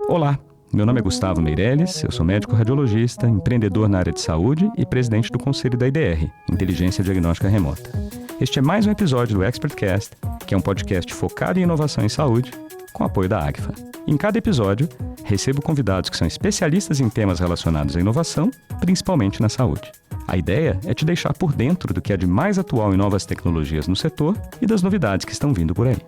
Olá, meu nome é Gustavo Meirelles, eu sou médico radiologista, empreendedor na área de saúde e presidente do conselho da IDR, Inteligência Diagnóstica Remota. Este é mais um episódio do ExpertCast, que é um podcast focado em inovação em saúde, com apoio da Agfa. Em cada episódio, recebo convidados que são especialistas em temas relacionados à inovação, principalmente na saúde. A ideia é te deixar por dentro do que há de mais atual em novas tecnologias no setor e das novidades que estão vindo por aí.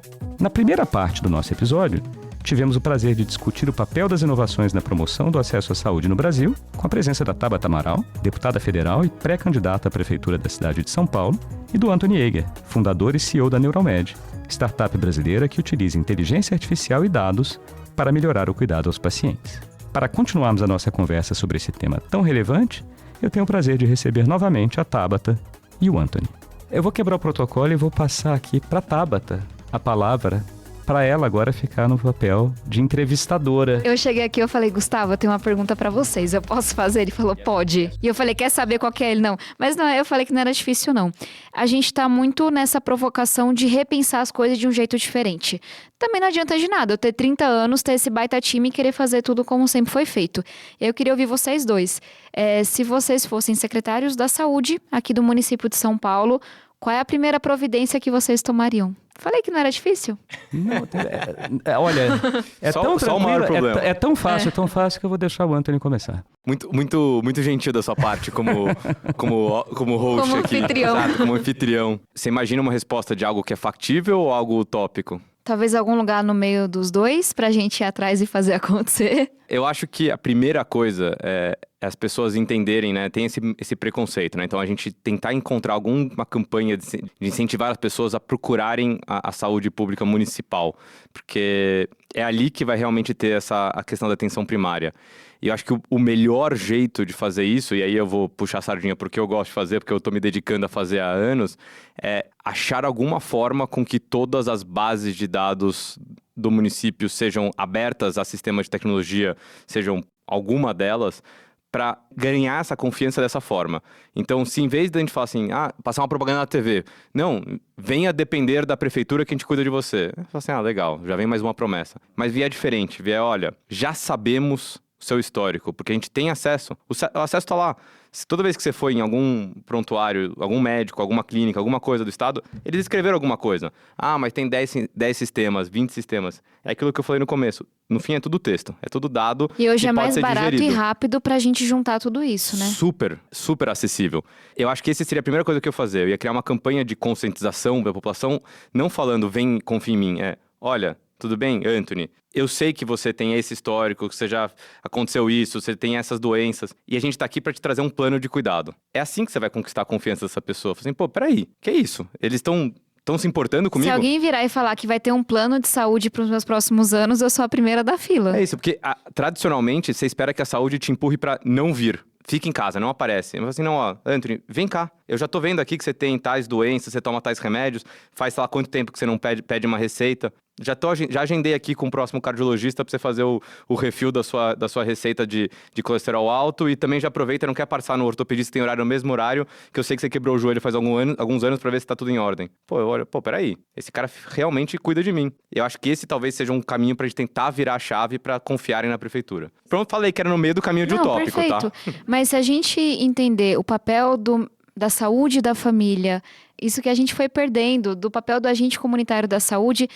Na primeira parte do nosso episódio, tivemos o prazer de discutir o papel das inovações na promoção do acesso à saúde no Brasil, com a presença da Tabata Amaral, deputada federal e pré-candidata à prefeitura da cidade de São Paulo, e do Anthony Yeager, fundador e CEO da Neuralmed, startup brasileira que utiliza inteligência artificial e dados para melhorar o cuidado aos pacientes. Para continuarmos a nossa conversa sobre esse tema tão relevante, eu tenho o prazer de receber novamente a Tabata e o Anthony. Eu vou quebrar o protocolo e vou passar aqui para a Tabata a palavra, para ela agora ficar no papel de entrevistadora. Eu cheguei aqui e falei, Gustavo, eu tenho uma pergunta pra vocês, eu posso fazer? Ele falou, pode. E eu falei, quer saber qual que é ele? Não. Mas não, eu falei que não era difícil, não. A gente tá muito nessa provocação de repensar as coisas de um jeito diferente. Também não adianta de nada eu ter 30 anos, ter esse baita time e querer fazer tudo como sempre foi feito. Eu queria ouvir vocês dois. Se vocês fossem secretários da saúde aqui do município de São Paulo, qual é a primeira providência que vocês tomariam? Falei que não era difícil? Não, olha, é só, tão só o maior problema. É tão fácil que eu vou deixar o Anthony começar. Muito gentil da sua parte como host como aqui. Anfitrião. Exato, como anfitrião. Você imagina uma resposta de algo que é factível ou algo utópico? Talvez algum lugar no meio dos dois, pra gente ir atrás e fazer acontecer. Eu acho que a primeira coisa é as pessoas entenderem, né? Tem esse preconceito, né? Então, a gente tentar encontrar alguma campanha de incentivar as pessoas a procurarem a saúde pública municipal. Porque é ali que vai realmente ter a questão da atenção primária. E eu acho que o melhor jeito de fazer isso, e aí eu vou puxar a sardinha porque eu gosto de fazer, porque eu tô me dedicando a fazer há anos, é achar alguma forma com que todas as bases de dados do município sejam abertas a sistemas de tecnologia, sejam alguma delas, para ganhar essa confiança dessa forma. Então, se em vez de a gente falar assim, passar uma propaganda na TV, não, venha depender da prefeitura que a gente cuida de você. Eu falo assim, legal, já vem mais uma promessa. Mas vier diferente, vier, olha, já sabemos o seu histórico, porque a gente tem acesso. O acesso está lá. Toda vez que você foi em algum prontuário, algum médico, alguma clínica, alguma coisa do estado, eles escreveram alguma coisa. Mas tem 10 sistemas, 20 sistemas. É aquilo que eu falei no começo. No fim é tudo texto, é tudo dado. E hoje é mais barato digerido. e rápido pra gente juntar tudo isso, né? Super acessível. Eu acho que essa seria a primeira coisa que eu ia fazer. Eu ia criar uma campanha de conscientização da população, não falando, vem, confia em mim. Olha, tudo bem, Anthony? Eu sei que você tem esse histórico, que você já aconteceu isso, você tem essas doenças, e a gente tá aqui pra te trazer um plano de cuidado. É assim que você vai conquistar a confiança dessa pessoa. Fala assim, peraí, que é isso? Eles estão se importando comigo? Se alguém virar e falar que vai ter um plano de saúde pros meus próximos anos, eu sou a primeira da fila. É isso, porque tradicionalmente você espera que a saúde te empurre pra não vir. Fica em casa, não aparece. Eu falo assim, não, Anthony, vem cá. Eu já tô vendo aqui que você tem tais doenças, você toma tais remédios, faz, sei lá, quanto tempo que você não pede uma receita. Já agendei aqui com o próximo cardiologista pra você fazer o refil da sua receita de colesterol alto e também já aproveita, não quer passar no ortopedista, tem horário no mesmo horário, que eu sei que você quebrou o joelho faz alguns anos pra ver se tá tudo em ordem. Eu olho, peraí, esse cara realmente cuida de mim. Eu acho que esse talvez seja um caminho pra gente tentar virar a chave pra confiarem na prefeitura. Pronto, falei que era no meio do caminho de utópico, perfeito. Tá? Mas se a gente entender o papel da saúde da família, isso que a gente foi perdendo, do papel do agente comunitário da saúde,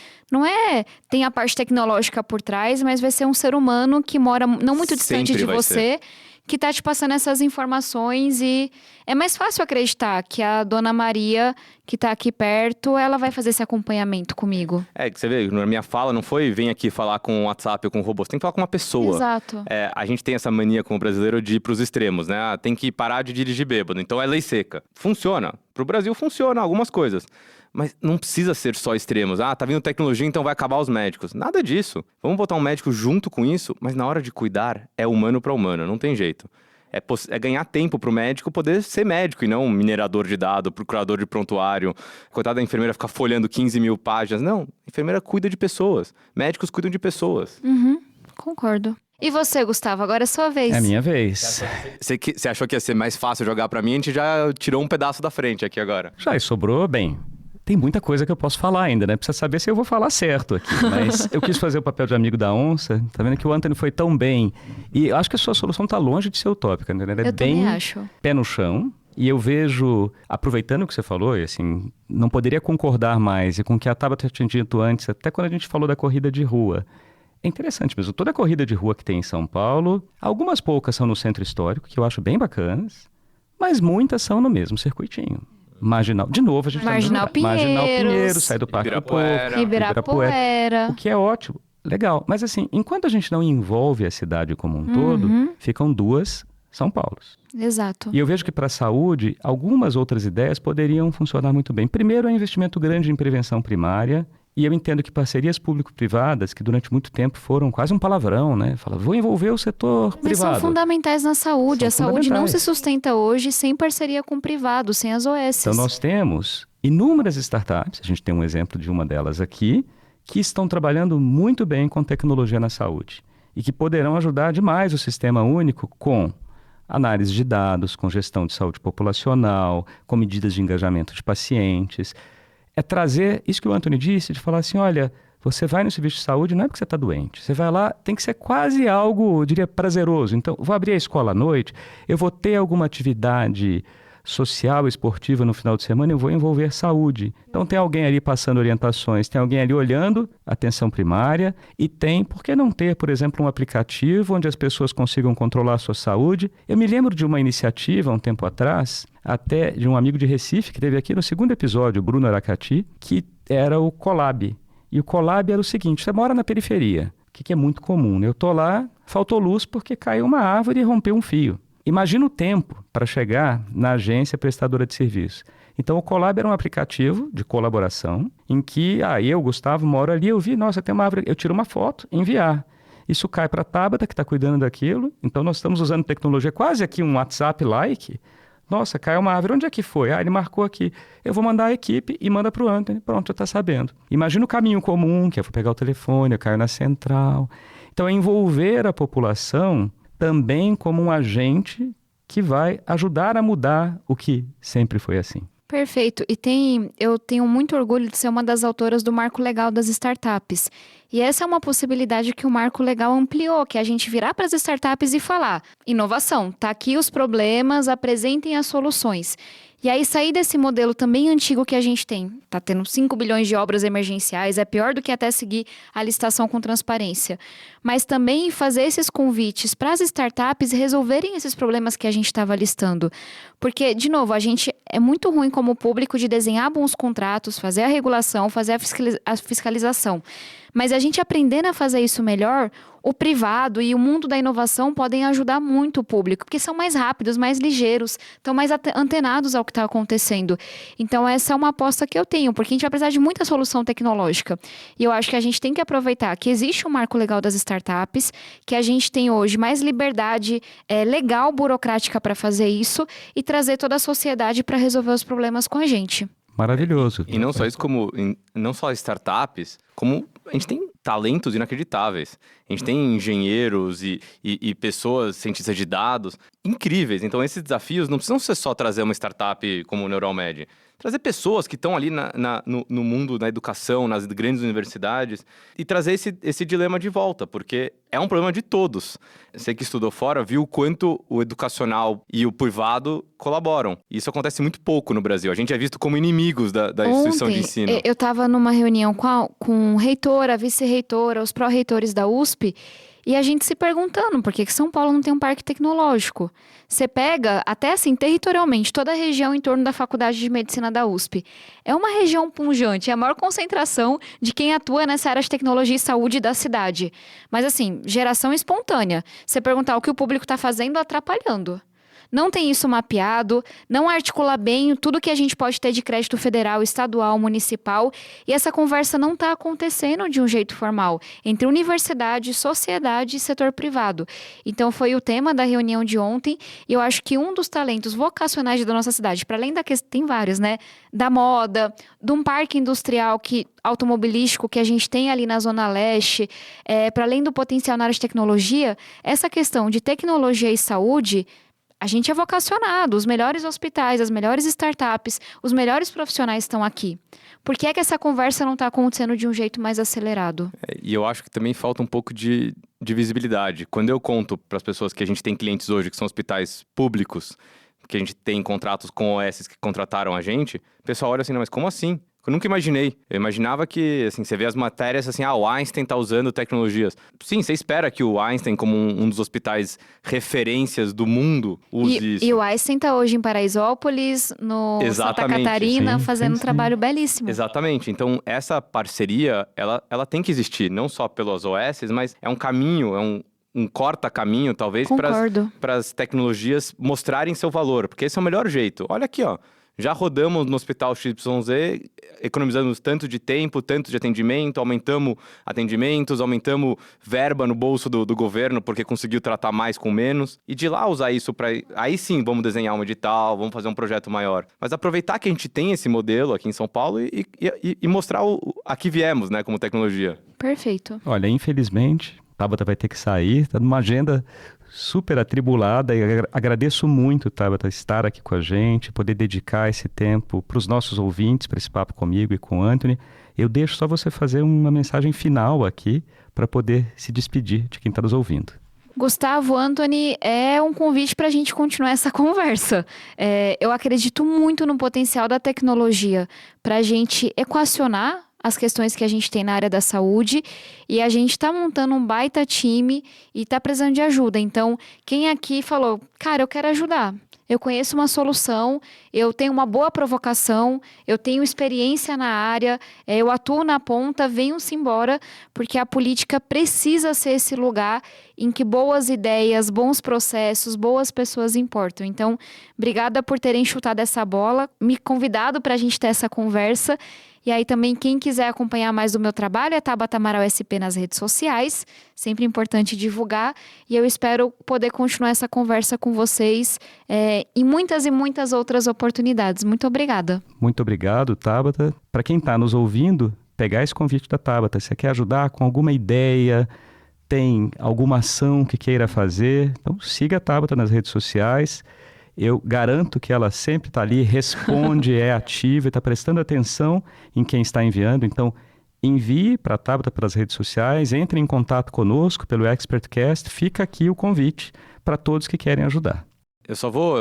tem a parte tecnológica por trás, mas vai ser um ser humano que mora não muito distante de você, que tá te passando essas informações e é mais fácil acreditar que a Dona Maria, que tá aqui perto, ela vai fazer esse acompanhamento comigo. Que você vê, na minha fala não foi vem aqui falar com o WhatsApp ou com o robô, você tem que falar com uma pessoa. Exato. A gente tem essa mania como brasileiro de ir pros extremos, né? Tem que parar de dirigir bêbado, então é lei seca. Funciona. Pro Brasil funciona algumas coisas. Mas não precisa ser só extremos. Tá vindo tecnologia, então vai acabar os médicos. Nada disso. Vamos botar um médico junto com isso, mas na hora de cuidar, é humano para humano, não tem jeito. É ganhar tempo pro médico poder ser médico e não um minerador de dado, procurador de prontuário. Coitada da enfermeira ficar folhando 15 mil páginas. Não, a enfermeira cuida de pessoas. Médicos cuidam de pessoas. Concordo. E você, Gustavo? Agora é sua vez. É a minha vez. Você achou que ia ser mais fácil jogar pra mim? A gente já tirou um pedaço da frente aqui agora. Já, e sobrou bem. Tem muita coisa que eu posso falar ainda, né? Precisa saber se eu vou falar certo aqui. Mas eu quis fazer o papel de amigo da onça. Tá vendo que o Anthony foi tão bem. E eu acho que a sua solução tá longe de ser utópica, né? Ela é Eu bem também acho. pé no chão. E eu vejo, aproveitando o que você falou, e assim, não poderia concordar mais, e com o que a Tabata tinha dito antes, até quando a gente falou da corrida de rua. É interessante mesmo, toda a corrida de rua que tem em São Paulo, algumas poucas são no centro histórico, que eu acho bem bacanas, mas muitas são no mesmo circuitinho. Marginal, de novo a gente Marginal Marginal Pinheiros, Pinheiro, sai do Parque do Povo, Ibirapuera. o que é ótimo, legal. Mas assim, enquanto a gente não envolve a cidade como um todo, ficam 2 São Paulos. Exato. E eu vejo que para a saúde, algumas outras ideias poderiam funcionar muito bem. Primeiro, é um investimento grande em prevenção primária. E eu entendo que parcerias público-privadas, que durante muito tempo foram quase um palavrão, né? Fala, vou envolver o setor Mas privado. são fundamentais na saúde. São A saúde não fundamentais. se sustenta hoje sem parceria com o privado, sem as OS. Então nós temos inúmeras startups, a gente tem um exemplo de uma delas aqui, que estão trabalhando muito bem com tecnologia na saúde. E que poderão ajudar demais o Sistema Único com análise de dados, com gestão de saúde populacional, com medidas de engajamento de pacientes. É trazer isso que o Anthony disse, de falar assim, olha, você vai no serviço de saúde não é porque você está doente. Você vai lá, tem que ser quase algo, eu diria, prazeroso. Então, vou abrir a escola à noite, eu vou ter alguma atividade social, esportiva no final de semana, eu vou envolver saúde. Então, tem alguém ali passando orientações, tem alguém ali olhando a atenção primária e tem, por que não ter, por exemplo, um aplicativo onde as pessoas consigam controlar a sua saúde? Eu me lembro de uma iniciativa, um tempo atrás, até de um amigo de Recife, que teve aqui no 2º episódio, o Bruno Aracati, que era o Colab. E o Colab era o seguinte, você mora na periferia, o que é muito comum, né? Eu estou lá, faltou luz porque caiu uma árvore e rompeu um fio. Imagina o tempo para chegar na agência prestadora de serviço. Então, o Colab era um aplicativo de colaboração em que, eu, Gustavo, moro ali, eu vi, nossa, tem uma árvore, eu tiro uma foto e enviar. Isso cai para a Tabata, que está cuidando daquilo. Então, nós estamos usando tecnologia, quase aqui um WhatsApp-like. Nossa, caiu uma árvore, onde é que foi? Ele marcou aqui. Eu vou mandar a equipe e manda para o Anthony. Pronto, já está sabendo. Imagina o caminho comum, que eu vou pegar o telefone, eu caio na central. Então, é envolver a população também como um agente que vai ajudar a mudar o que sempre foi assim. Perfeito. E eu tenho muito orgulho de ser uma das autoras do Marco Legal das Startups. E essa é uma possibilidade que o Marco Legal ampliou, que é a gente virar para as startups e falar, inovação, tá aqui os problemas, apresentem as soluções. E aí sair desse modelo também antigo que a gente tem. Tá tendo 5 bilhões de obras emergenciais, é pior do que até seguir a licitação com transparência. Mas também fazer esses convites para as startups resolverem esses problemas que a gente estava listando. Porque, de novo, a gente é muito ruim como público de desenhar bons contratos, fazer a regulação, fazer a fiscalização. Mas a gente aprendendo a fazer isso melhor, o privado e o mundo da inovação podem ajudar muito o público, porque são mais rápidos, mais ligeiros, estão mais antenados ao que está acontecendo. Então, essa é uma aposta que eu tenho, porque a gente vai precisar de muita solução tecnológica. E eu acho que a gente tem que aproveitar que existe o Marco Legal das Startups, que a gente tem hoje mais liberdade legal, burocrática para fazer isso e trazer toda a sociedade para resolver os problemas com a gente. Maravilhoso. E não só isso, não só startups, como a gente tem talentos inacreditáveis. A gente tem engenheiros e pessoas, cientistas de dados, incríveis. Então, esses desafios não precisam ser só trazer uma startup como o Neuralmed. Trazer pessoas que estão ali no mundo, na educação, nas grandes universidades, e trazer esse dilema de volta, porque é um problema de todos. Você que estudou fora viu o quanto o educacional e o privado colaboram. E isso acontece muito pouco no Brasil. A gente é visto como inimigos da instituição de ensino. Eu estava numa reunião com o reitor, a vice-reitora, os pró-reitores da USP, e a gente se perguntando por que São Paulo não tem um parque tecnológico. Você pega, até assim, territorialmente, toda a região em torno da Faculdade de Medicina da USP. É uma região pujante, é a maior concentração de quem atua nessa área de tecnologia e saúde da cidade. Mas assim, geração espontânea. Você perguntar o que o público está fazendo, atrapalhando. Não tem isso mapeado, não articula bem tudo que a gente pode ter de crédito federal, estadual, municipal, e essa conversa não está acontecendo de um jeito formal, entre universidade, sociedade e setor privado. Então foi o tema da reunião de ontem, e eu acho que um dos talentos vocacionais da nossa cidade, para além da questão, tem vários, né? Da moda, de um parque industrial automobilístico que a gente tem ali na Zona Leste, para além do potencial na área de tecnologia, essa questão de tecnologia e saúde, a gente é vocacionado, os melhores hospitais, as melhores startups, os melhores profissionais estão aqui. Por que é que essa conversa não está acontecendo de um jeito mais acelerado? E eu acho que também falta um pouco de visibilidade. Quando eu conto para as pessoas que a gente tem clientes hoje que são hospitais públicos, que a gente tem contratos com OS que contrataram a gente, o pessoal olha assim, não, mas como assim? Eu nunca imaginei. Eu imaginava que, assim, você vê as matérias assim, o Einstein tá usando tecnologias. Sim, você espera que o Einstein, como um dos hospitais referências do mundo, use isso. E o Einstein tá hoje em Paraisópolis, no Santa Catarina, fazendo um trabalho belíssimo. Exatamente. Então, essa parceria, ela tem que existir, não só pelas OS, mas é um caminho, um corta-caminho, talvez, para as tecnologias mostrarem seu valor, porque esse é o melhor jeito. Olha aqui, ó. Já rodamos no Hospital XYZ, economizamos tanto de tempo, tanto de atendimento, aumentamos atendimentos, aumentamos verba no bolso do governo, porque conseguiu tratar mais com menos. E de lá usar isso para... Aí sim, vamos desenhar um edital, vamos fazer um projeto maior. Mas aproveitar que a gente tem esse modelo aqui em São Paulo e mostrar a que viemos, né, como tecnologia. Perfeito. Olha, infelizmente, Tabata vai ter que sair, está numa agenda super atribulada, e agradeço muito, Tabata, estar aqui com a gente, poder dedicar esse tempo para os nossos ouvintes, para esse papo comigo e com o Anthony. Eu deixo só você fazer uma mensagem final aqui para poder se despedir de quem está nos ouvindo. Gustavo, Anthony, é um convite para a gente continuar essa conversa. Eu acredito muito no potencial da tecnologia para a gente equacionar as questões que a gente tem na área da saúde, e a gente está montando um baita time e está precisando de ajuda. Então, quem aqui falou, cara, eu quero ajudar, eu conheço uma solução, eu tenho uma boa provocação, eu tenho experiência na área, eu atuo na ponta, venham-se embora, porque a política precisa ser esse lugar em que boas ideias, bons processos, boas pessoas importam. Então, obrigada por terem chutado essa bola, me convidado para a gente ter essa conversa. E aí também, quem quiser acompanhar mais do meu trabalho é Tabata Amaral SP nas redes sociais, sempre importante divulgar, e eu espero poder continuar essa conversa com vocês em muitas e muitas outras oportunidades. Muito obrigada. Muito obrigado, Tabata. Para quem está nos ouvindo, pegar esse convite da Tabata, você quer ajudar com alguma ideia, tem alguma ação que queira fazer, então siga a Tabata nas redes sociais. Eu garanto que ela sempre está ali, responde, é ativa e está prestando atenção em quem está enviando. Então, envie para a Tabata pelas redes sociais, entre em contato conosco pelo ExpertCast. Fica aqui o convite para todos que querem ajudar. Eu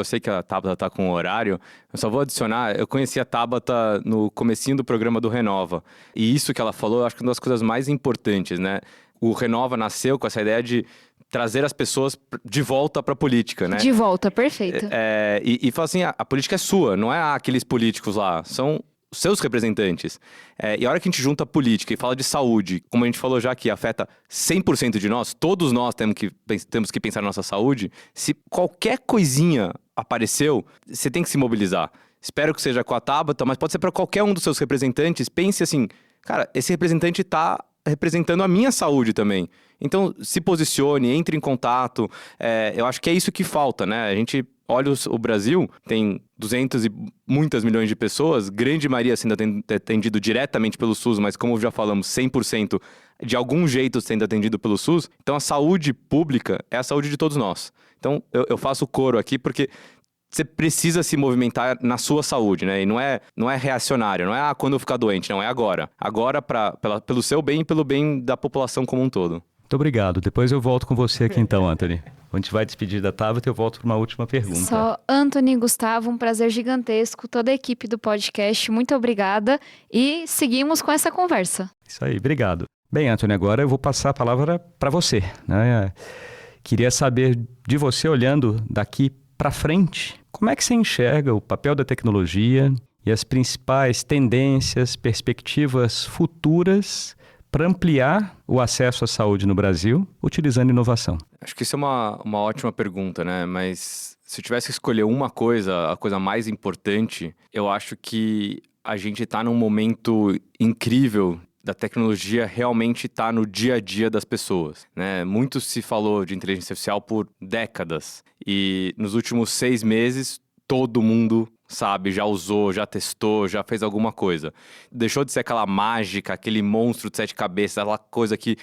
sei que a Tabata está com horário, eu só vou adicionar, eu conheci a Tabata no comecinho do programa do Renova. E isso que ela falou, eu acho que é uma das coisas mais importantes, né? O Renova nasceu com essa ideia de trazer as pessoas de volta para a política, né? De volta, perfeito. E fala assim, a política é sua, não é aqueles políticos lá, são os seus representantes. E a hora que a gente junta a política e fala de saúde, como a gente falou já que afeta 100% de nós, todos nós temos que pensar na nossa saúde, se qualquer coisinha apareceu, você tem que se mobilizar. Espero que seja com a Tabata, mas pode ser para qualquer um dos seus representantes. Pense assim, cara, esse representante está representando a minha saúde também. Então, se posicione, entre em contato. Eu acho que é isso que falta, né? A gente olha o Brasil, tem 200 e muitas milhões de pessoas, grande maioria sendo atendido diretamente pelo SUS, mas como já falamos, 100% de algum jeito sendo atendido pelo SUS. Então, a saúde pública é a saúde de todos nós. Então, eu faço coro aqui porque você precisa se movimentar na sua saúde, né? E não é reacionário, não é quando eu ficar doente, não, é agora. Agora pelo seu bem e pelo bem da população como um todo. Muito obrigado. Depois eu volto com você aqui então, Anthony. A gente vai despedir da Tabata e eu volto para uma última pergunta. Só Anthony e Gustavo, um prazer gigantesco. Toda a equipe do podcast, muito obrigada. E seguimos com essa conversa. Isso aí, obrigado. Bem, Anthony, agora eu vou passar a palavra para você, né? Queria saber de você, olhando daqui para frente, como é que você enxerga o papel da tecnologia e as principais tendências, perspectivas futuras para ampliar o acesso à saúde no Brasil, utilizando inovação? Acho que isso é uma ótima pergunta, né? Mas se eu tivesse que escolher uma coisa, a coisa mais importante, eu acho que a gente está num momento incrível da tecnologia realmente estar no dia a dia das pessoas, né? Muito se falou de inteligência artificial por décadas. E nos últimos 6 meses, todo mundo sabe, já usou, já testou, já fez alguma coisa. Deixou de ser aquela mágica, aquele monstro de 7 cabeças, aquela coisa que,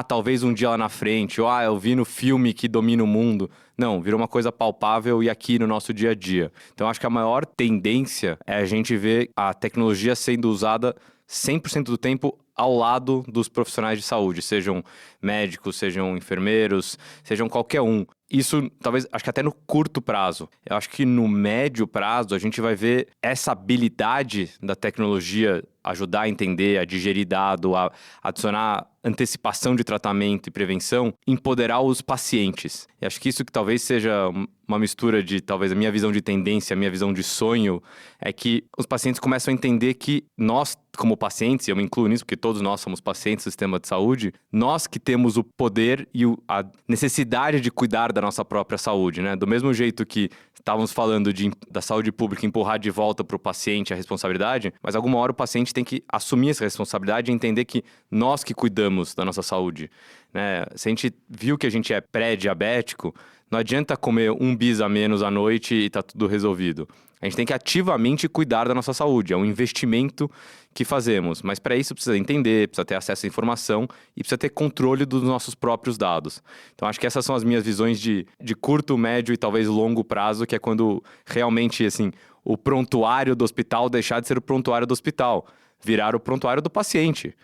talvez um dia lá na frente, ou eu vi no filme que domina o mundo. Não, virou uma coisa palpável e aqui no nosso dia a dia. Então, acho que a maior tendência é a gente ver a tecnologia sendo usada 100% do tempo ao lado dos profissionais de saúde, sejam médicos, sejam enfermeiros, sejam qualquer um. Isso, talvez, acho que até no curto prazo. Eu acho que no médio prazo, a gente vai ver essa habilidade da tecnologia ajudar a entender, a digerir dado, a adicionar antecipação de tratamento e prevenção, empoderar os pacientes. E acho que isso que talvez seja uma mistura de, talvez, a minha visão de tendência, a minha visão de sonho, é que os pacientes começam a entender que nós, como pacientes, e eu me incluo nisso, porque todos nós somos pacientes do sistema de saúde, nós que temos o poder e a necessidade de cuidar da nossa própria saúde, né? Do mesmo jeito que estávamos falando da saúde pública empurrar de volta para o paciente a responsabilidade, mas alguma hora o paciente tem que assumir essa responsabilidade e entender que nós que cuidamos da nossa saúde, né? Se a gente viu que a gente é pré-diabético, não adianta comer um bis a menos à noite e tá tudo resolvido. A gente tem que ativamente cuidar da nossa saúde. É um investimento que fazemos. Mas para isso precisa entender, precisa ter acesso à informação e precisa ter controle dos nossos próprios dados. Então acho que essas são as minhas visões de curto, médio e talvez longo prazo, que é quando realmente assim, o prontuário do hospital deixar de ser o prontuário do hospital, virar o prontuário do paciente.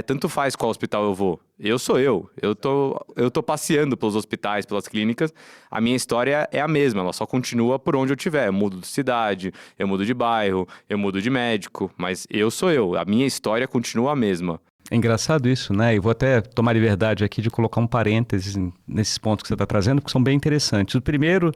Tanto faz qual hospital eu vou. Eu sou eu. Eu tô passeando pelos hospitais, pelas clínicas. A minha história é a mesma, ela só continua por onde eu estiver. Eu mudo de cidade, eu mudo de bairro, eu mudo de médico, mas eu sou eu. A minha história continua a mesma. É engraçado isso, né? E vou até tomar liberdade aqui de colocar um parênteses nesses pontos que você está trazendo, porque são bem interessantes. O primeiro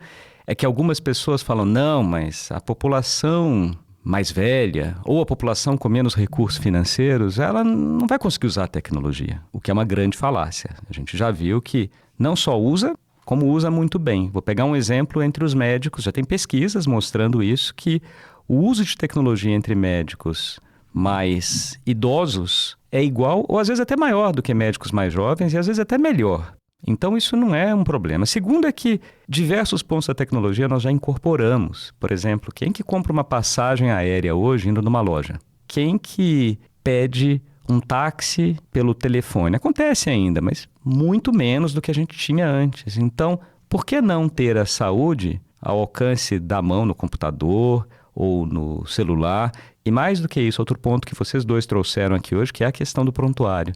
é que algumas pessoas falam, não, mas a população mais velha ou a população com menos recursos financeiros, ela não vai conseguir usar a tecnologia, o que é uma grande falácia. A gente já viu que não só usa, como usa muito bem. Vou pegar um exemplo entre os médicos, já tem pesquisas mostrando isso, que o uso de tecnologia entre médicos mais idosos é igual ou às vezes até maior do que médicos mais jovens e às vezes até melhor. Então, isso não é um problema. Segundo é que diversos pontos da tecnologia nós já incorporamos. Por exemplo, quem que compra uma passagem aérea hoje indo numa loja? Quem que pede um táxi pelo telefone? Acontece ainda, mas muito menos do que a gente tinha antes. Então, por que não ter a saúde ao alcance da mão no computador ou no celular? E mais do que isso, outro ponto que vocês dois trouxeram aqui hoje, que é a questão do prontuário.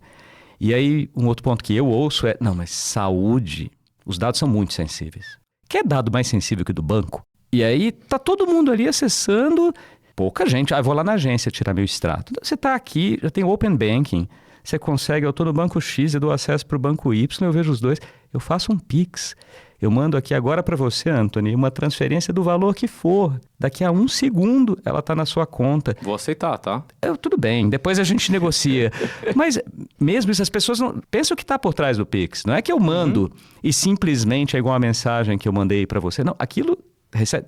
E aí, um outro ponto que eu ouço é, não, mas saúde, os dados são muito sensíveis. Quer dado mais sensível que do banco? E aí, tá todo mundo ali acessando, pouca gente, vou lá na agência tirar meu extrato. Você tá aqui, já tem Open Banking, você consegue, eu tô no banco X, eu dou acesso pro banco Y, eu vejo os dois, eu faço um Pix. Eu mando aqui agora para você, Anthony, uma transferência do valor que for. Daqui a 1 segundo ela está na sua conta. Vou aceitar, tá? Tudo bem, depois a gente negocia. Mas mesmo isso, as pessoas não pensam o que está por trás do Pix. Não é que eu mando e simplesmente é igual a mensagem que eu mandei para você. Não, aquilo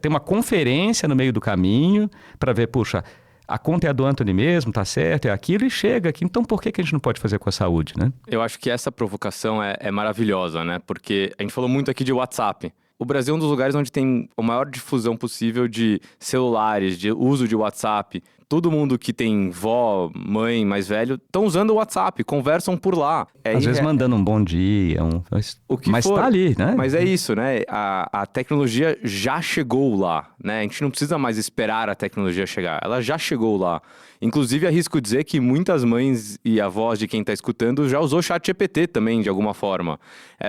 tem uma conferência no meio do caminho para ver, puxa, a conta é a do Anthony mesmo, tá certo, é aquilo e chega aqui. Então, por que a gente não pode fazer com a saúde, né? Eu acho que essa provocação é maravilhosa, né? Porque a gente falou muito aqui de WhatsApp. O Brasil é um dos lugares onde tem a maior difusão possível de celulares, de uso de WhatsApp. Todo mundo que tem vó, mãe, mais velho, estão usando o WhatsApp, conversam por lá. Às vezes mandando um bom dia, o que mas for, tá ali, né? Mas é isso, né? A tecnologia já chegou lá, né? A gente não precisa mais esperar a tecnologia chegar, ela já chegou lá. Inclusive, arrisco dizer que muitas mães e avós de quem está escutando já usou ChatGPT também, de alguma forma.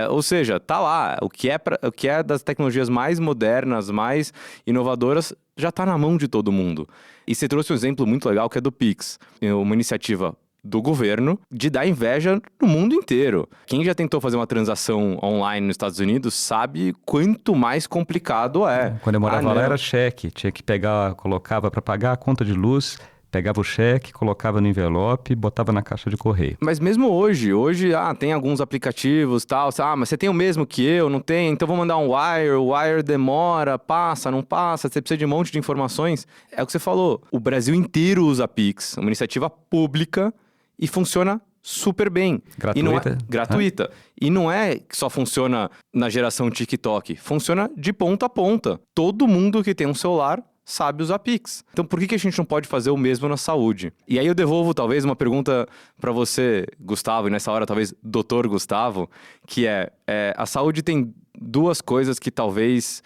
Ou seja, tá lá. O que é das tecnologias mais modernas, mais inovadoras, já está na mão de todo mundo. E você trouxe um exemplo muito legal que é do Pix, uma iniciativa do governo de dar inveja no mundo inteiro. Quem já tentou fazer uma transação online nos Estados Unidos sabe quanto mais complicado é. Quando eu morava lá era cheque, tinha que pegar, colocava para pagar a conta de luz, pegava o cheque, colocava no envelope e botava na caixa de correio. Mas mesmo hoje tem alguns aplicativos e tal, mas você tem o mesmo que eu, não tem? Então vou mandar um Wire, o Wire demora, passa, não passa, você precisa de um monte de informações. É o que você falou, o Brasil inteiro usa Pix, uma iniciativa pública e funciona super bem. Gratuita. Gratuita. E não é que só funciona na geração TikTok, funciona de ponta a ponta. Todo mundo que tem um celular sabe usar Pix. Então, por que a gente não pode fazer o mesmo na saúde? E aí eu devolvo, talvez, uma pergunta para você, Gustavo, e nessa hora, talvez, doutor Gustavo, que a saúde tem duas coisas que talvez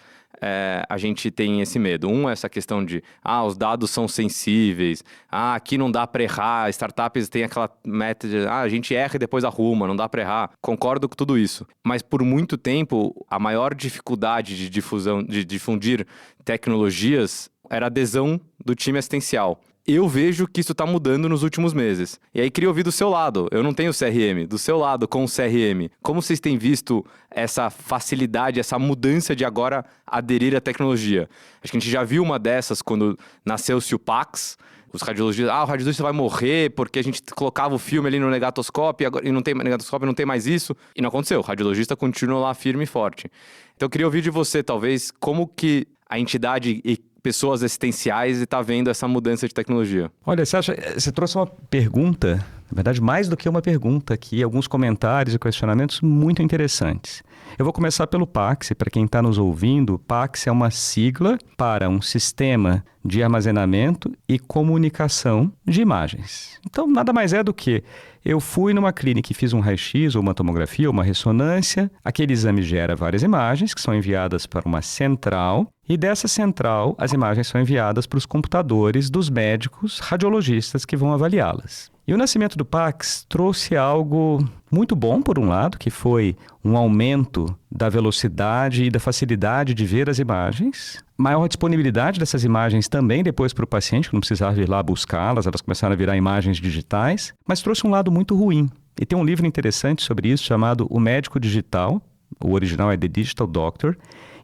a gente tem esse medo. Um é essa questão de, os dados são sensíveis, aqui não dá para errar, startups têm aquela meta de, a gente erra e depois arruma, não dá para errar. Concordo com tudo isso. Mas por muito tempo, a maior dificuldade de difundir tecnologias era a adesão do time assistencial. Eu vejo que isso está mudando nos últimos meses. E aí queria ouvir do seu lado. Eu não tenho CRM. Do seu lado, com o CRM. Como vocês têm visto essa facilidade, essa mudança de agora aderir à tecnologia? Acho que a gente já viu uma dessas quando nasceu-se o Pax. Os radiologistas, o radiologista vai morrer porque a gente colocava o filme ali no negatoscópio e não tem negatoscópio, não tem mais isso. E não aconteceu. O radiologista continua lá firme e forte. Então eu queria ouvir de você, talvez, como que a entidade e pessoas assistenciais e está vendo essa mudança de tecnologia. Olha, você trouxe uma pergunta, na verdade mais do que uma pergunta aqui, alguns comentários e questionamentos muito interessantes. Eu vou começar pelo PACS. Para quem está nos ouvindo, PACS é uma sigla para um sistema de armazenamento e comunicação de imagens. Então, nada mais é do que eu fui numa clínica e fiz um raio-x ou uma tomografia ou uma ressonância. Aquele exame gera várias imagens que são enviadas para uma central e dessa central as imagens são enviadas para os computadores dos médicos radiologistas que vão avaliá-las. E o nascimento do PACS trouxe algo muito bom, por um lado, que foi um aumento da velocidade e da facilidade de ver as imagens, maior disponibilidade dessas imagens também depois para o paciente, que não precisava ir lá buscá-las, elas começaram a virar imagens digitais, mas trouxe um lado muito ruim. E tem um livro interessante sobre isso chamado O Médico Digital, o original é The Digital Doctor,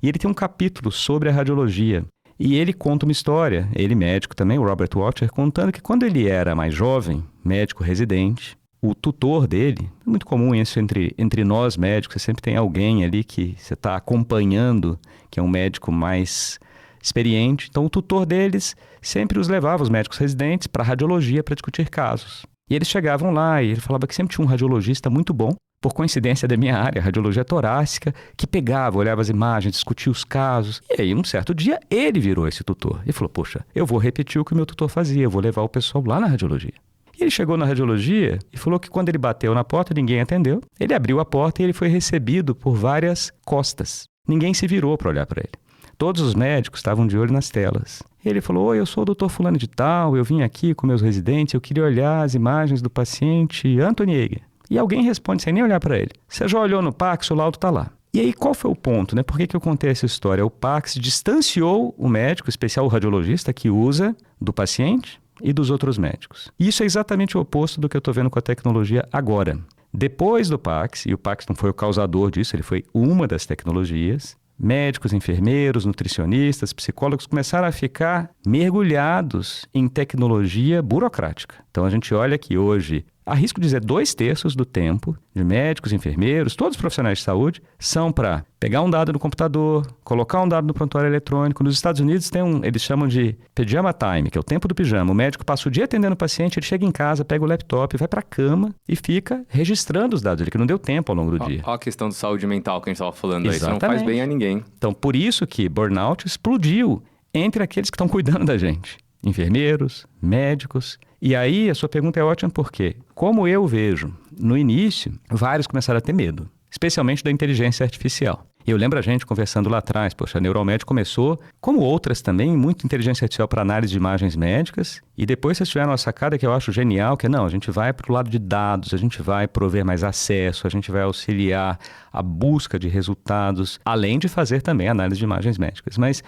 e ele tem um capítulo sobre a radiologia. E ele conta uma história, ele médico também, o Robert Watcher, contando que quando ele era mais jovem, médico residente, o tutor dele, é muito comum isso entre nós médicos, você sempre tem alguém ali que você está acompanhando, que é um médico mais experiente. Então o tutor deles sempre os levava, os médicos residentes, para a radiologia para discutir casos. E eles chegavam lá e ele falava que sempre tinha um radiologista muito bom, por coincidência da minha área, radiologia torácica, que pegava, olhava as imagens, discutia os casos. E aí, um certo dia, ele virou esse tutor. E falou, poxa, eu vou repetir o que o meu tutor fazia, eu vou levar o pessoal lá na radiologia. E ele chegou na radiologia e falou que quando ele bateu na porta, ninguém atendeu. Ele abriu a porta e ele foi recebido por várias costas. Ninguém se virou para olhar para ele. Todos os médicos estavam de olho nas telas. E ele falou, oi, eu sou o doutor fulano de tal, eu vim aqui com meus residentes, eu queria olhar as imagens do paciente Anthony Yeager. E alguém responde sem nem olhar para ele. Você já olhou no PACS? O laudo está lá. E aí, qual foi o ponto, né? Por que eu contei essa história? O PACS distanciou o médico, especial o radiologista, que usa do paciente e dos outros médicos. Isso é exatamente o oposto do que eu estou vendo com a tecnologia agora. Depois do PACS, e o PACS não foi o causador disso, ele foi uma das tecnologias, médicos, enfermeiros, nutricionistas, psicólogos começaram a ficar mergulhados em tecnologia burocrática. Então a gente olha que hoje, arrisco dizer 2/3 do tempo de médicos, enfermeiros, todos os profissionais de saúde, são para pegar um dado no computador, colocar um dado no prontuário eletrônico. Nos Estados Unidos tem eles chamam de pajama time, que é o tempo do pijama. O médico passa o dia atendendo o paciente, ele chega em casa, pega o laptop, vai para a cama e fica registrando os dados, ele que não deu tempo ao longo do dia. Olha a questão de saúde mental que a gente estava falando aí, isso não Exatamente. faz bem a ninguém. Então, por isso que burnout explodiu entre aqueles que estão cuidando da gente. Enfermeiros, médicos. E aí, a sua pergunta é ótima porque, como eu vejo, no início, vários começaram a ter medo, especialmente da inteligência artificial. Eu lembro a gente conversando lá atrás, poxa, a Neuromed começou, como outras também, muito inteligência artificial para análise de imagens médicas, e depois vocês tiveram uma sacada que eu acho genial, que não, a gente vai para o lado de dados, a gente vai prover mais acesso, a gente vai auxiliar a busca de resultados, além de fazer também análise de imagens médicas. Mas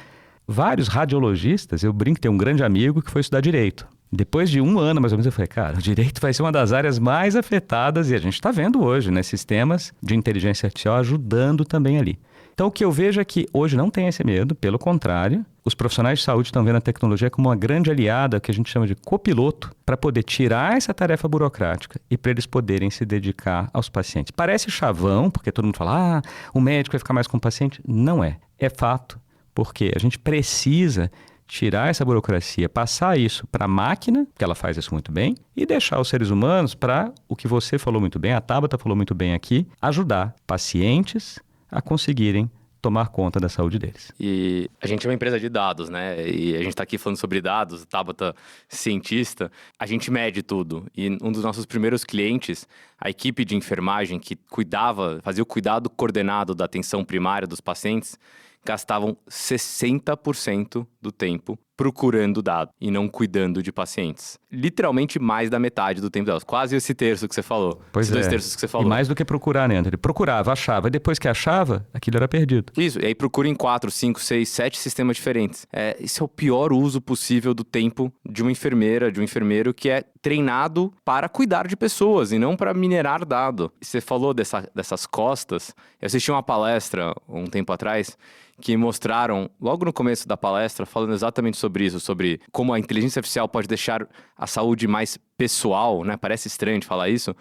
vários radiologistas, eu brinco, tem um grande amigo que foi estudar direito. Depois de 1 ano, mais ou menos, eu falei, cara, o direito vai ser uma das áreas mais afetadas e a gente está vendo hoje, né, sistemas de inteligência artificial ajudando também ali. Então, o que eu vejo é que hoje não tem esse medo, pelo contrário, os profissionais de saúde estão vendo a tecnologia como uma grande aliada, que a gente chama de copiloto, para poder tirar essa tarefa burocrática e para eles poderem se dedicar aos pacientes. Parece chavão, porque todo mundo fala, o médico vai ficar mais com o paciente. Não é. É fato, porque a gente precisa tirar essa burocracia, passar isso para a máquina, que ela faz isso muito bem, e deixar os seres humanos para o que você falou muito bem, a Tabata falou muito bem aqui, ajudar pacientes a conseguirem tomar conta da saúde deles. E a gente é uma empresa de dados, né? E a gente está aqui falando sobre dados, Tabata, cientista, a gente mede tudo. E um dos nossos primeiros clientes, a equipe de enfermagem que fazia o cuidado coordenado da atenção primária dos pacientes, gastavam 60% do tempo procurando dado e não cuidando de pacientes. Literalmente mais da metade do tempo delas. Quase esse terço que você falou. Pois esses é. 2 terços que você falou. E mais do que procurar, né, Ele procurava, achava. E depois que achava, aquilo era perdido. Isso. E aí procura em 4, 5, 6, 7 sistemas diferentes. Esse é o pior uso possível do tempo de uma enfermeira, de um enfermeiro que é treinado para cuidar de pessoas e não para minerar dado. Você falou dessas costas. Eu assisti uma palestra um tempo atrás que mostraram, logo no começo da palestra, falando exatamente sobre isso, sobre como a inteligência artificial pode deixar a saúde mais pessoal, né? Parece estranho de falar isso,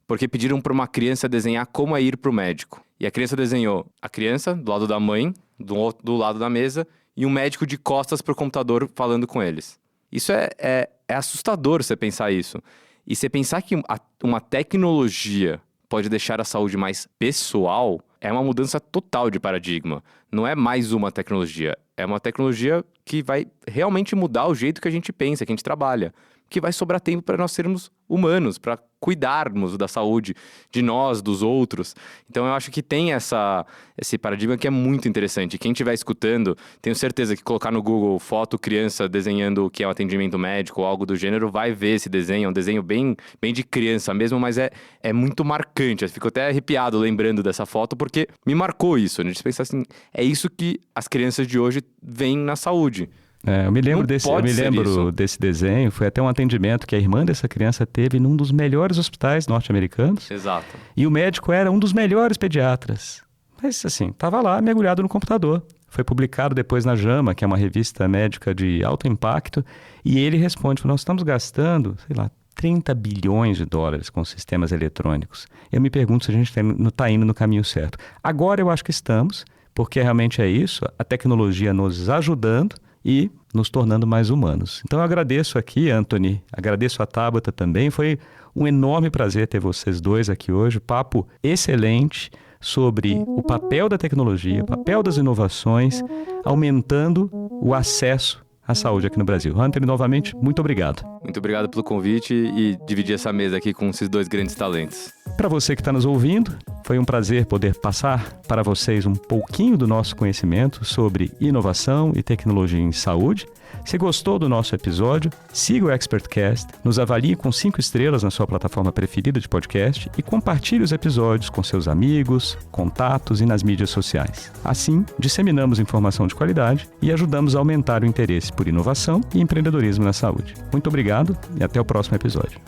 porque pediram para uma criança desenhar como é ir para o médico. E a criança desenhou a criança do lado da mãe, do lado da mesa, e um médico de costas para o computador falando com eles. Isso é assustador você pensar isso. E você pensar que uma tecnologia pode deixar a saúde mais pessoal, é uma mudança total de paradigma. Não é mais uma tecnologia, é uma tecnologia que vai realmente mudar o jeito que a gente pensa, que a gente trabalha. Que vai sobrar tempo para nós sermos humanos, para cuidarmos da saúde de nós, dos outros. Então eu acho que tem esse paradigma que é muito interessante. Quem estiver escutando, tenho certeza que colocar no Google foto criança desenhando o que é um atendimento médico ou algo do gênero, vai ver esse desenho. É um desenho bem de criança mesmo, mas é muito marcante. Eu fico até arrepiado lembrando dessa foto, porque me marcou isso. A gente pensa assim, é isso que as crianças de hoje veem na saúde. Eu me lembro desse desenho. Foi até um atendimento que a irmã dessa criança teve num dos melhores hospitais norte-americanos. Exato. E o médico era um dos melhores pediatras. Mas assim, estava lá mergulhado no computador. Foi publicado depois na JAMA, que é uma revista médica de alto impacto. E ele responde, nós estamos gastando, sei lá, 30 bilhões de dólares com sistemas eletrônicos. Eu me pergunto se a gente não está indo no caminho certo. Agora eu acho que estamos, porque realmente é isso, a tecnologia nos ajudando e nos tornando mais humanos. Então eu agradeço aqui, Anthony, agradeço a Tabata também, foi um enorme prazer ter vocês dois aqui hoje, papo excelente sobre o papel da tecnologia, o papel das inovações, aumentando o acesso à saúde aqui no Brasil. Anthony, novamente, muito obrigado. Muito obrigado pelo convite e dividir essa mesa aqui com esses 2 grandes talentos. Para você que está nos ouvindo, foi um prazer poder passar para vocês um pouquinho do nosso conhecimento sobre inovação e tecnologia em saúde. Se gostou do nosso episódio, siga o ExpertCast, nos avalie com 5 estrelas na sua plataforma preferida de podcast e compartilhe os episódios com seus amigos, contatos e nas mídias sociais. Assim, disseminamos informação de qualidade e ajudamos a aumentar o interesse por inovação e empreendedorismo na saúde. Muito obrigado e até o próximo episódio.